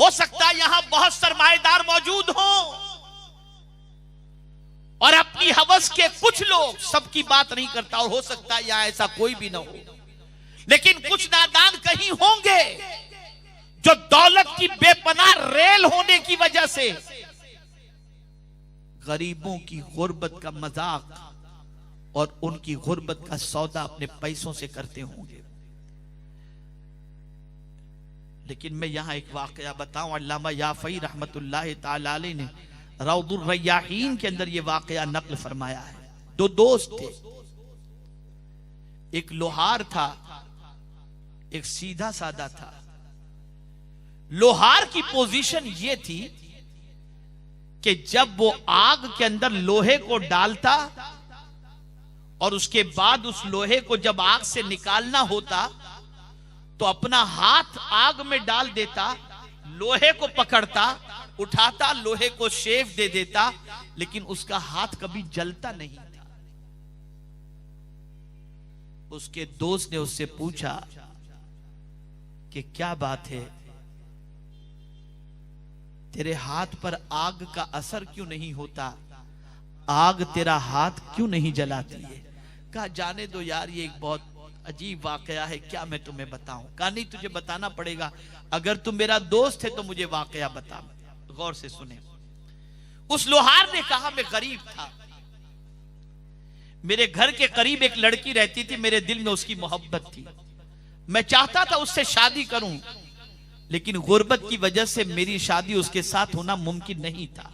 हो सकता है यहां बहुत सरमाएदार मौजूद हो और अपनी हवस के कुछ लोग, सबकी बात नहीं करता, और हो सकता है यहां ऐसा कोई भी ना हो, लेकिन कुछ नादान कहीं होंगे जो दौलत की बेपनाह रेल होने की वजह से गरीबों की गुर्बत का मजाक और उनकी गुर्बत का सौदा अपने पैसों से करते होंगे। लेकिन मैं यहां एक वाकया बताऊं, अल्लामा याफई रहमतुल्लाह ताला अलैह ने रौदुर रय्याहीन के अंदर यह वाकया नक्ल फरमाया है। दो दोस्त थे, एक लोहार था, एक सीधा सादा था। लोहार की पोजीशन यह थी कि जब वो आग के अंदर लोहे को डालता और उसके बाद उस लोहे को जब आग से निकालना होता तो अपना हाथ आग में डाल देता, लोहे को पकड़ता, उठाता, लोहे को शेव दे देता, लेकिन उसका हाथ कभी जलता नहीं था। उसके दोस्त ने उससे पूछा कि क्या बात है, तेरे हाथ पर आग का असर क्यों नहीं होता, आग तेरा हाथ क्यों नहीं जलाती है? कहा जाने दो यार, ये एक बहुत अजीब वाकया है, क्या मैं तुम्हें बताऊं? कहा नहीं, तुझे बताना पड़ेगा, अगर तुम मेरा दोस्त है तो मुझे वाकया बता। गौर से सुने। उस लोहार ने कहा मैं गरीब था, मेरे घर के करीब एक लड़की रहती थी, मेरे दिल में उसकी मोहब्बत थी, मैं चाहता था उससे शादी करूं, लेकिन गुर्बत की वजह से मेरी शादी उसके साथ होना मुमकिन नहीं था।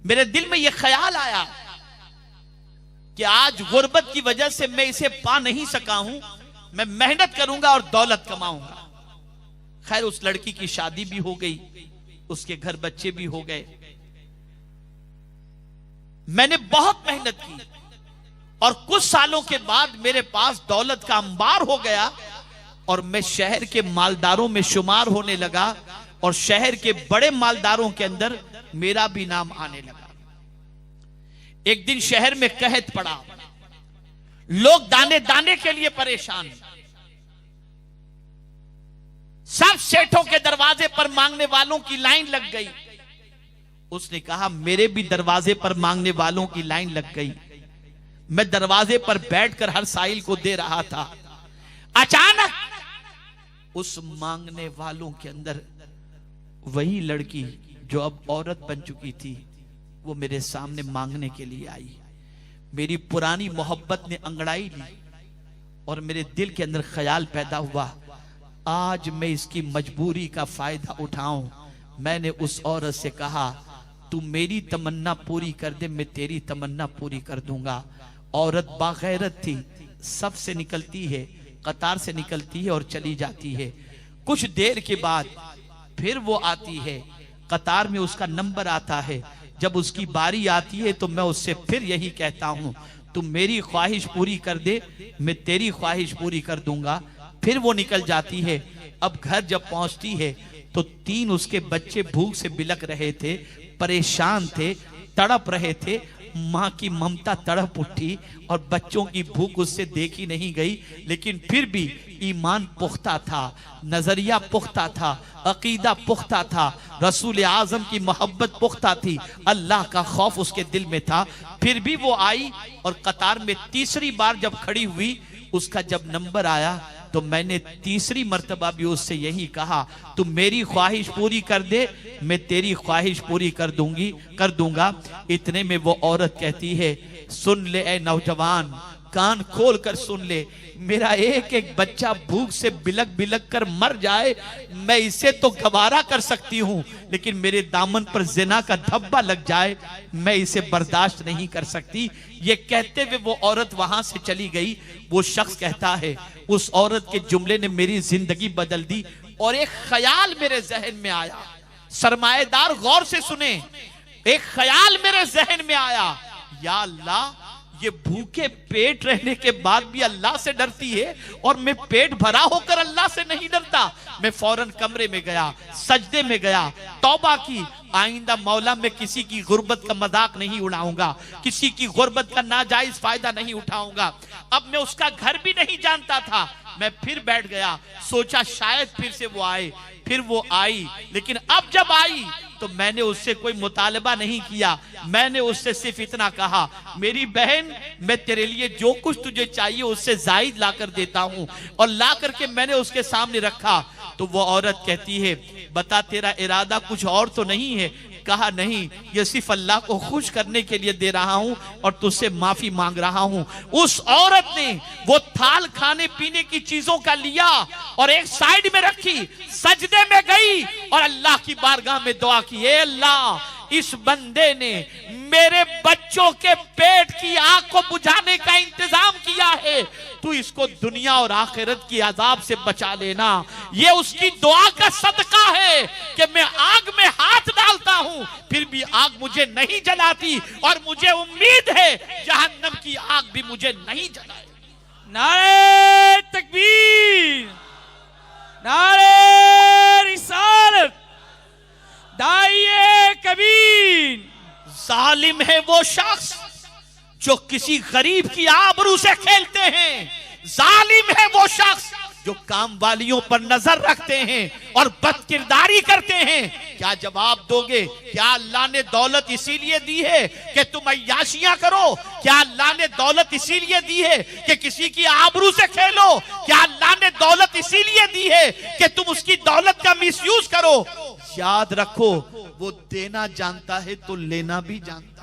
मेरे दिल में यह ख्याल आया कि आज गुर्बत की वजह से मैं इसे पा नहीं सका हूं, मैं मेहनत करूंगा और दौलत कमाऊंगा। खैर उस लड़की की शादी भी हो गई, उसके घर बच्चे भी हो गए। मैंने बहुत मेहनत की और कुछ सालों के बाद मेरे पास दौलत का अंबार हो गया और मैं शहर के मालदारों में शुमार होने लगा और शहर के बड़े मालदारों के अंदर मेरा भी नाम आने लगा। एक दिन शहर में कहत पड़ा, लोग दाने दाने के लिए परेशान, सब सेठों के दरवाजे पर मांगने वालों की लाइन लग गई। उसने कहा मेरे भी दरवाजे पर मांगने वालों की लाइन लग गई, मैं दरवाजे पर बैठकर हर साइल को दे रहा था। अचानक उस मांगने वालों के अंदर वही लड़की जो अब औरत बन चुकी थी, वो मेरे सामने मांगने के लिए आई। मेरी पुरानी मोहब्बत ने अंगड़ाई ली और मेरे दिल के अंदर ख्याल पैदा हुआ, आज मैं इसकी मजबूरी का फायदा उठाऊं। मैंने उस औरत से कहा तू मेरी तमन्ना पूरी कर दे, मैं तेरी तमन्ना पूरी कर दूंगा। औरत बागैरत थी, सबसे निकलती है, कतार से निकलती है और चली जाती है। कुछ देर के बाद फिर वो आती है, कतार में उसका नंबर आता है। जब उसकी बारी आती है तो मैं उससे फिर यही कहता हूं, तुम मेरी ख्वाहिश पूरी कर दे, मैं तेरी ख्वाहिश पूरी कर दूंगा। फिर वो निकल जाती है। अब घर जब पहुंचती है तो 3 उसके बच्चे भूख से बिलक रहे थे, परेशान थे, तड़प रहे थे। माँ की ममता तड़प उठी और बच्चों की भूख उससे देखी नहीं गई, लेकिन फिर भी ईमान पुख्ता था, नजरिया पुख्ता था, अकीदा पुख्ता था, रसूल आजम की मोहब्बत पुख्ता थी, अल्लाह का खौफ उसके दिल में था। फिर भी वो आई और कतार में तीसरी बार जब खड़ी हुई, उसका जब नंबर आया तो मैंने तीसरी मर्तबा भी उससे यही कहा, तू मेरी ख्वाहिश पूरी कर दे, मैं तेरी ख्वाहिश पूरी कर दूंगा। इतने में वो औरत कहती है, सुन ले ए नौजवान, कान खोल कर सुन ले, मेरा एक एक बच्चा भूख से बिलक बिलक कर मर जाए, मैं इसे तो गवारा कर सकती हूँ, लेकिन मेरे दामन पर जिना का धब्बा लग जाए, मैं इसे बर्दाश्त नहीं कर सकती। ये कहते हुए वो औरत वहां से चली गई। वो शख्स कहता है, उस औरत के जुमले ने मेरी जिंदगी बदल दी और एक ख्याल मेरे जहन में आया। सरमाएदार गौर से सुने, एक ख्याल मेरे जहन में आया, या अल्लाह, ये भूखे पेट रहने के बाद भी अल्लाह से डरती है और मैं पेट भरा होकर अल्लाह से नहीं डरता। मैं फौरन कमरे में गया, सजदे में गया, तौबा की, आइंदा मौला मैं किसी की गुर्बत का मजाक नहीं उड़ाऊंगा, किसी की गुर्बत का नाजायज फायदा नहीं उठाऊंगा। अब मैं उसका घर भी नहीं जानता था, मैं फिर बैठ गया, सोचा शायद फिर से वो आए। फिर वो आई, लेकिन अब जब आई तो मैंने उससे कोई मुतालबा नहीं किया। मैंने उससे सिर्फ इतना कहा, मेरी बहन, मैं तेरे लिए जो कुछ तुझे चाहिए उससे जायद ला कर देता हूं। और ला करके मैंने उसके सामने रखा तो वो औरत कहती है, बता तेरा इरादा कुछ और तो नहीं है? कहा नहीं, ये सिर्फ अल्लाह को खुश करने के लिए दे रहा हूं और तुझसे माफी मांग रहा हूं। उस औरत ने वो थाल खाने पीने की चीजों का लिया और एक साइड में रखी, सजदे में गई और अल्लाह की बारगाह में दुआ की, ए अल्लाह, इस बंदे ने मेरे बच्चों के पेट की आग को बुझाने का इंतजाम किया है, तू इसको दुनिया और आखिरत की अजाब से बचा लेना। ये उसकी दुआ का सदका है कि मैं आग में हाथ डालता हूं फिर भी आग मुझे नहीं जलाती, और मुझे उम्मीद है जहन्नम की आग भी मुझे नहीं जलाए। नारे तकबीर, नारे रिसालत, दाइए कबीर। जालिम है वो शख्स जो किसी गरीब की आबरू से खेलते हैं। जालिम है वो शख्स जो काम वालियों पर नजर रखते हैं और बदकिरदारी करते हैं। क्या जवाब दोगे? क्या अल्लाह ने दौलत इसीलिए दी है कि तुम अय्याशियां करो? क्या अल्लाह ने दौलत इसीलिए दी है कि किसी की आबरू से खेलो? क्या अल्लाह ने दौलत इसीलिए दी है कि तुम उसकी दौलत का मिसयूज करो? याद रखो, वो देना जानता है तो लेना भी जानता है।